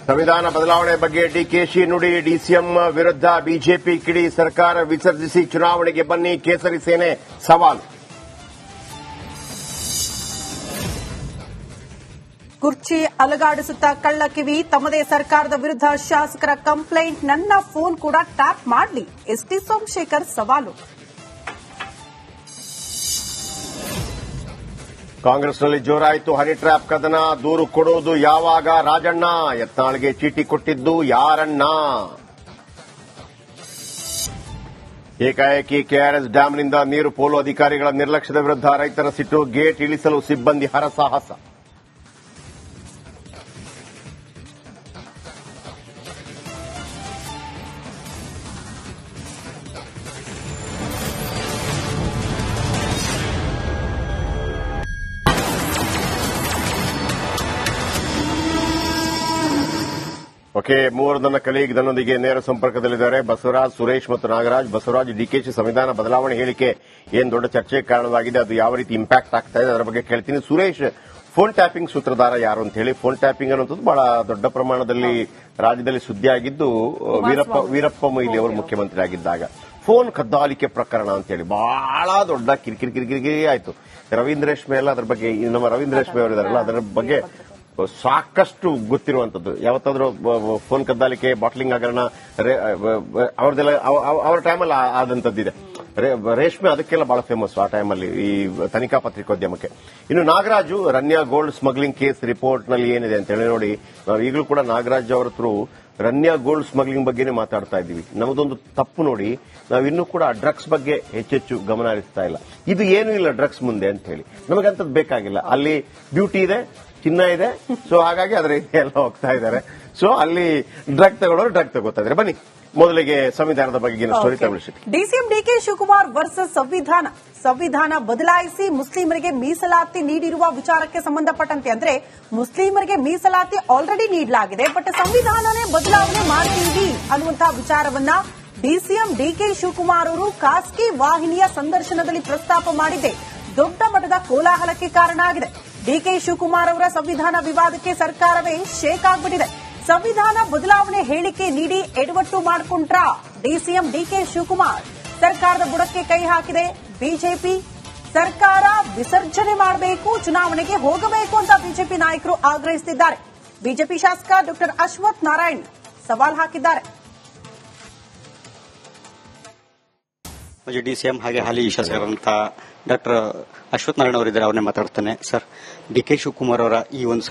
ಸಂವಿಧಾನ ಬದಲಾವಣೆ ಬಗ್ಗೆ ಡಿಕೆಶಿ ನುಡಿ. ಡಿಸಿಎಂ ವಿರುದ್ಧ ಬಿಜೆಪಿ ಕಿಡಿ. ಸರ್ಕಾರ ವಿಸರ್ಜಿಸಿ ಚುನಾವಣೆಗೆ ಬನ್ನಿ, ಕೇಸರಿ ಸೇನೆ ಸವಾಲು. ಕುರ್ಚಿ ಅಲಗಾಡಿಸುತ್ತಾ ಕಳ್ಳಕಿವಿ. ತಮ್ಮದೇ ಸರ್ಕಾರದ ವಿರುದ್ಧ ಶಾಸಕರ ಕಂಪ್ಲೇಂಟ್. ನನ್ನ ಫೋನ್ ಕೂಡ ಟ್ಯಾಪ್ ಮಾಡಲಿ, ಎಸ್ಟಿ ಸೋಮಶೇಖರ್ ಸವಾಲು. ಕಾಂಗ್ರೆಸ್ನಲ್ಲಿ ಜೋರಾಯಿತು ಹನಿ ಟ್ರ್ಯಾಪ್ ಕದನ. ದೂರು ಕೊಡುವುದು ಯಾವಾಗ? ರಾಜಣ್ಣ. ಯತ್ನಾಳ್ಗೆ ಚೀಟಿ ಕೊಟ್ಟಿದ್ದು ಯಾರಣ್ಣ? ಏಕಾಏಕಿ ಕೆಆರ್ಎಸ್ ಡ್ಯಾಂನಿಂದ ನೀರು ಪೋಲು. ಅಧಿಕಾರಿಗಳ ನಿರ್ಲಕ್ಷ್ಯದ ವಿರುದ್ಧ ರೈತರ ಸಿಟ್ಟು. ಗೇಟ್ ಇಳಿಸಲು ಸಿಬ್ಬಂದಿ ಹರಸಾಹಸ. ಓಕೆ, ಮೂವರು ನನ್ನ ಕಲೀಗ್ ನನ್ನೊಂದಿಗೆ ನೇರ ಸಂಪರ್ಕದಲ್ಲಿದ್ದಾರೆ. ಬಸವರಾಜ್, ಸುರೇಶ್ ಮತ್ತು ನಾಗರಾಜ್. ಬಸವರಾಜ್, ಡಿಕೆಶಿ ಸಂವಿಧಾನ ಬದಲಾವಣೆ ಹೇಳಿಕೆ ಏನ್ ದೊಡ್ಡ ಚರ್ಚೆಗೆ ಕಾರಣವಾಗಿದೆ, ಅದು ಯಾವ ರೀತಿ ಇಂಪ್ಯಾಕ್ಟ್ ಆಗ್ತಾ ಇದೆ ಅದರ ಬಗ್ಗೆ ಕೇಳ್ತೀನಿ. ಸುರೇಶ್, ಫೋನ್ ಟ್ಯಾಪಿಂಗ್ ಸೂತ್ರಧಾರ ಯಾರು ಅಂತ ಹೇಳಿ. ಫೋನ್ ಟ್ಯಾಪಿಂಗ್ ಅನ್ನುವಂಥದ್ದು ಬಹಳ ದೊಡ್ಡ ಪ್ರಮಾಣದಲ್ಲಿ ರಾಜ್ಯದಲ್ಲಿ ಸುದ್ದಿ ಆಗಿದ್ದು ವೀರಪ್ಪ ಮೊಯ್ಲಿ ಅವರು ಮುಖ್ಯಮಂತ್ರಿ ಆಗಿದ್ದಾಗ. ಫೋನ್ ಕದ್ದಾಲಿಕೆ ಪ್ರಕರಣ ಅಂತೇಳಿ ಬಹಳ ದೊಡ್ಡ ಕಿರಿಕಿರಿ ಆಯಿತು. ರವೀಂದ್ರ ರೇಷ್ಮೆ ಎಲ್ಲ ಅದರ ಬಗ್ಗೆ, ನಮ್ಮ ರವೀಂದ್ರ ರೇಷ್ಮೆ ಅವರಿದಾರಲ್ಲ ಅದರ ಬಗ್ಗೆ ಸಾಕಷ್ಟು ಗೊತ್ತಿರುವಂತದ್ದು. ಯಾವತ್ತಾದ್ರೂ ಫೋನ್ ಕದ್ದಾಲಿಕೆ, ಬಾಟ್ಲಿಂಗ್ ಹಗರಣ ಅವ್ರದೆಲ್ಲ ಅವರ ಟೈಮಲ್ಲಿ ಆದಂತದ್ದಿದೆ. ರೇಷ್ಮೆ ಅದಕ್ಕೆಲ್ಲ ಬಹಳ ಫೇಮಸ್ ಆ ಟೈಮಲ್ಲಿ, ಈ ತನಿಖಾ ಪತ್ರಿಕೋದ್ಯಮಕ್ಕೆ. ಇನ್ನು Nagaraju, Ranya gold smuggling case report ನಲ್ಲಿ ಏನಿದೆ ಅಂತ ಹೇಳಿ ನೋಡಿ. ನಾವು ಈಗಲೂ ಕೂಡ ನಾಗರಾಜ್ ಅವರ ಹತ್ರ ರನ್ಯಾ ಗೋಲ್ಡ್ ಸ್ಮಗ್ಲಿಂಗ್ ಬಗ್ಗೆನೇ ಮಾತಾಡ್ತಾ ಇದ್ದೀವಿ. ನಮ್ಮದೊಂದು ತಪ್ಪು ನೋಡಿ, ನಾವಿನ್ನೂ ಕೂಡ ಡ್ರಗ್ಸ್ ಬಗ್ಗೆ ಹೆಚ್ಚೆಚ್ಚು ಗಮನ ಹರಿಸ್ತಾ ಇಲ್ಲ. ಇದು ಏನೂ ಇಲ್ಲ ಡ್ರಗ್ಸ್ ಮುಂದೆ ಅಂತ ಹೇಳಿ, ನಮಗಂತದ್ದು ಬೇಕಾಗಿಲ್ಲ. ಅಲ್ಲಿ ಬ್ಯೂಟಿ ಇದೆ, ಚಿನ್ನ ಇದೆ, ಸೊ ಹಾಗಾಗಿ ಅದರ ಎಲ್ಲ ಹೋಗ್ತಾ ಇದ್ದಾರೆ. ಸೊ ಅಲ್ಲಿ ಡ್ರಗ್ ತಗೊಳ್ಳೋರು ಡ್ರಗ್ ತಗೋತಾ ಇದ್ದಾರೆ. ಬನ್ನಿ ಮೊದಲಿಗೆ ಸಂವಿಧಾನದ ಬಗ್ಗೆ ಸ್ಟೋರಿ ತಗೊಳ್ಳಿ. ಡಿಸಿಎಂ ಡಿಕೆ ಶಿವಕುಮಾರ್ ವರ್ಸಸ್ ಸಂವಿಧಾನ ಬದಲಾಯಿಸಿ ಮುಸ್ಲಿಮರಿಗೆ ಮೀಸಲಾತಿ ನೀಡಿರುವ ವಿಚಾರಕ್ಕೆ ಸಂಬಂಧಪಟ್ಟಂತೆ, ಅಂದ್ರೆ ಮುಸ್ಲಿಮರಿಗೆ ಮೀಸಲಾತಿ ಆಲ್ರೆಡಿ ನೀಡಲಾಗಿದೆ, ಬಟ್ ಸಂವಿಧಾನನೇ ಬದಲಾವಣೆ ಮಾಡ್ತೀವಿ ಅನ್ನುವಂತಹ ವಿಚಾರವನ್ನ ಡಿಸಿಎಂ ಡಿಕೆ ಶಿವಕುಮಾರ್ ಅವರು ಖಾಸಗಿ ವಾಹಿನಿಯ ಸಂದರ್ಶನದಲ್ಲಿ ಪ್ರಸ್ತಾಪ ಮಾಡಿದ್ದೆ ದೊಡ್ಡ ಮಟ್ಟದ ಕೋಲಾಹಲಕ್ಕೆ ಕಾರಣ ಆಗಿದೆ. ಡಿಕೆ ಶಿವಕುಮಾರ್ ಅವರ ಸಂವಿಧಾನ ವಿವಾದಕ್ಕೆ ಸರ್ಕಾರವೇ ಶೇಕ್ ಆಗ್ಬಿಟ್ಟಿದೆ. ಸಂವಿಧಾನ ಬದಲಾವಣೆ ಹೇಳಿಕೆ ನೀಡಿ ಎಡವಟ್ಟು ಮಾಡಿಕೊಂಡ್ರ ಡಿಸಿಎಂ ಡಿಕೆ ಶಿವಕುಮಾರ್. ಸರ್ಕಾರದ ಬುಡಕ್ಕೆ ಕೈ ಹಾಕಿದೆ ಬಿಜೆಪಿ. ಸರ್ಕಾರ ವಿಸರ್ಜನೆ ಮಾಡಬೇಕು, ಚುನಾವಣೆಗೆ ಹೋಗಬೇಕು ಅಂತ ಬಿಜೆಪಿ ನಾಯಕರು ಆಗ್ರಹಿಸುತ್ತಿದ್ದಾರೆ. ಬಿಜೆಪಿ ಶಾಸಕ ಡಾ ಅಶ್ವಥ್ ನಾರಾಯಣ್ ಸವಾಲ್ ಹಾಕಿದ್ದಾರೆ. ಮಾಜಿ ಡಿಸಿಎಂ ಹಾಗೆ ಹಾಲಿ ಶಾಸಕರಂತ ಡಾಕ್ಟರ್ ಅಶ್ವಥ್ ನಾರಾಯಣ ಅವರಿದ್ದಾರೆ, ಅವ್ರನ್ನೇ ಮಾತಾಡ್ತಾನೆ. ಸರ್, ಡಿಕೆ ಶಿವಕುಮಾರ್ ಅವರ ಈ ಒಂದು